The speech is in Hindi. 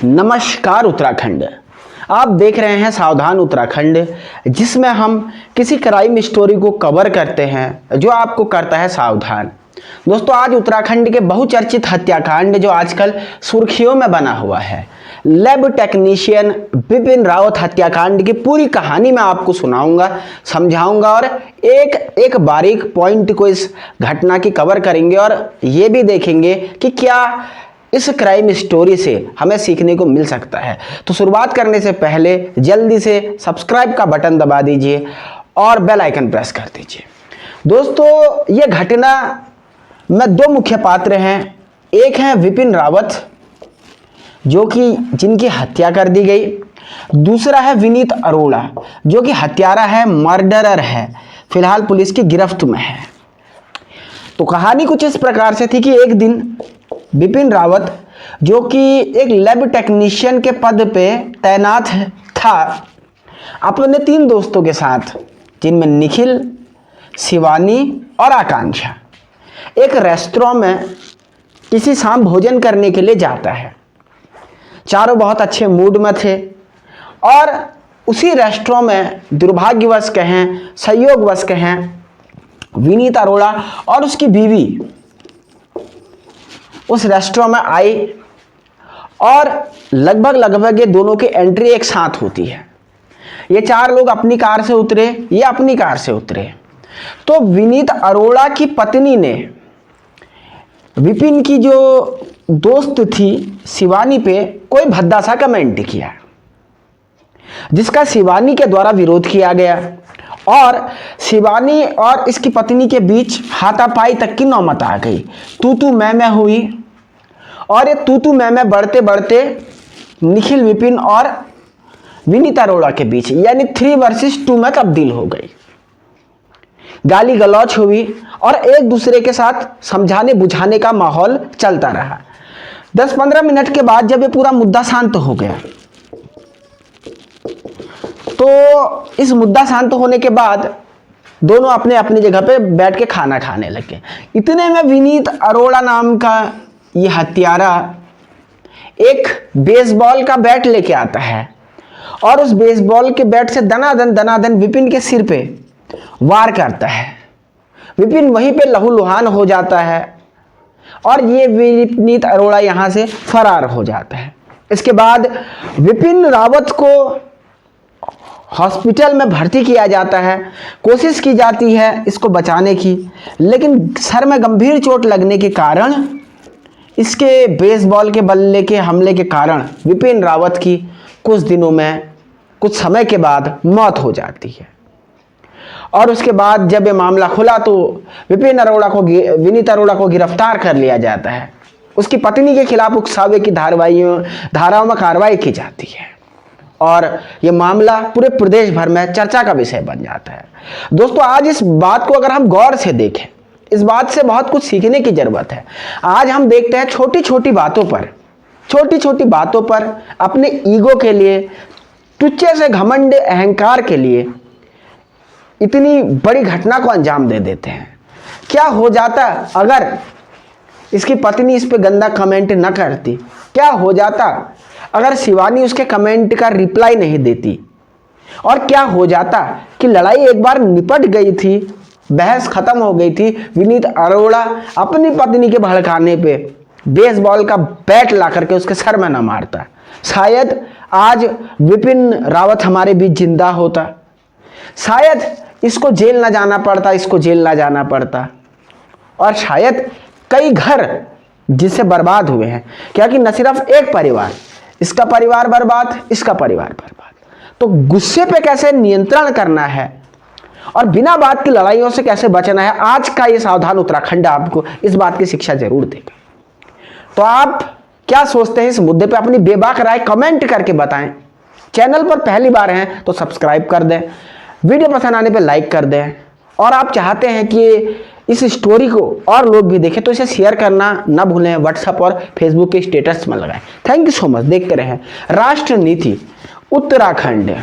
नमस्कार उत्तराखंड। आप देख रहे हैं सावधान उत्तराखंड, जिसमें हम किसी क्राइम स्टोरी को कवर करते हैं जो आपको करता है सावधान। दोस्तों, आज उत्तराखंड के बहुचर्चित हत्याकांड जो आजकल सुर्खियों में बना हुआ है, लैब टेक्नीशियन विपिन रावत हत्याकांड की पूरी कहानी मैं आपको सुनाऊंगा, समझाऊंगा और एक एक बारीक पॉइंट को इस घटना की कवर करेंगे और ये भी देखेंगे कि क्या इस क्राइम स्टोरी से हमें सीखने को मिल सकता है। तो शुरुआत करने से पहले जल्दी से सब्सक्राइब का बटन दबा दीजिए और बेल आइकन प्रेस कर दीजिए। दोस्तों, ये घटना में दो मुख्य पात्र हैं। एक है विपिन रावत जो कि जिनकी हत्या कर दी गई, दूसरा है विनीत अरोड़ा जो कि हत्यारा है, मर्डरर है, फिलहाल पुलिस की गिरफ्त में है। तो कहानी कुछ इस प्रकार से थी कि एक दिन विपिन रावत जो कि एक लैब टेक्नीशियन के पद पे तैनात था, अपने 3 दोस्तों के साथ, जिनमें निखिल, शिवानी और आकांक्षा, एक रेस्टोरेंट में किसी शाम भोजन करने के लिए जाता है। चारों बहुत अच्छे मूड में थे और उसी रेस्टोरेंट में दुर्भाग्यवश कहें, संयोगवश कहें, विनीत अरोड़ा और उसकी बीवी उस रेस्टोरेंट में आई और लगभग ये दोनों की एंट्री एक साथ होती है। ये 4 लोग अपनी कार से उतरे, ये अपनी कार से उतरे। तो विनीत अरोड़ा की पत्नी ने विपिन की जो दोस्त थी शिवानी पे कोई भद्दा सा कमेंट किया, जिसका शिवानी के द्वारा विरोध किया गया और शिवानी और इसकी पत्नी के बीच हाथापाई तक की नौबत आ गई। तू मैं हुई और ये तू मैं बढ़ते बढ़ते निखिल, विपिन और विनीत अरोड़ा के बीच यानी 3 वर्सेस 2 में तब्दील हो गई। गाली गलौच हुई और एक दूसरे के साथ समझाने बुझाने का माहौल चलता रहा। 10-15 मिनट के बाद जब ये पूरा मुद्दा शांत हो गया, तो इस मुद्दा शांत होने के बाद दोनों अपने अपनी जगह पे बैठ के खाना खाने लगे। इतने में विनीत अरोड़ा नाम का ये हत्यारा एक बेसबॉल का बैट लेके आता है और उस बेसबॉल के बैट से दनादन विपिन के सिर पे वार करता है। विपिन वहीं पे लहूलुहान हो जाता है और ये विनीत अरोड़ा यहां से फरार हो जाता है। इसके बाद विपिन रावत को हॉस्पिटल में भर्ती किया जाता है। कोशिश की जाती है इसको बचाने की, लेकिन सर में गंभीर चोट लगने के कारण, इसके बेसबॉल के बल्ले के हमले के कारण विपिन रावत की कुछ दिनों में, कुछ समय के बाद मौत हो जाती है। और उसके बाद जब ये मामला खुला तो विनीत अरोड़ा को गिरफ्तार कर लिया जाता है। उसकी पत्नी के खिलाफ उकसावे की धाराओं में कार्रवाई की जाती है और ये मामला पूरे प्रदेश भर में चर्चा का विषय बन जाता है। दोस्तों, आज इस बात को अगर हम गौर से देखें, इस बात से बहुत कुछ सीखने की जरूरत है। आज हम देखते हैं छोटी छोटी बातों पर अपने ईगो के लिए, तुच्छ से घमंड अहंकार के लिए इतनी बड़ी घटना को अंजाम दे देते हैं। क्या हो जाता अगर इसकी पत्नी इस पे गंदा कमेंट न करती? क्या हो जाता अगर शिवानी उसके कमेंट का रिप्लाई नहीं देती? और क्या हो जाता कि लड़ाई एक बार निपट गई थी, बहस खत्म हो गई थी, विनीत अरोड़ा अपनी पत्नी के भड़काने पे बेसबॉल का बैट ला करके उसके सर में न मारता? शायद आज विपिन रावत हमारे बीच जिंदा होता, शायद इसको जेल ना जाना पड़ता और शायद कई घर जिससे बर्बाद हुए हैं। क्योंकि न सिर्फ एक परिवार, इसका परिवार बर्बाद, इसका परिवार बर्बाद। तो गुस्से पे कैसे नियंत्रण करना है और बिना बात की लड़ाइयों से कैसे बचना है, आज का ये सावधान उत्तराखंड आपको इस बात की शिक्षा जरूर देगा। तो आप क्या सोचते हैं इस मुद्दे पे? अपनी बेबाक राय कमेंट करके बताएं। चैनल पर पहली बार हैं तो सब्सक्राइब कर दें, वीडियो पसंद आने पे लाइक कर दें और आप चाहते हैं कि इस स्टोरी को और लोग भी देखें तो इसे शेयर करना ना भूलें, व्हाट्सएप और फेसबुक के स्टेटस में लगाएं। Thank you so much. देखते रहें राष्ट्र नीति उत्तराखंड।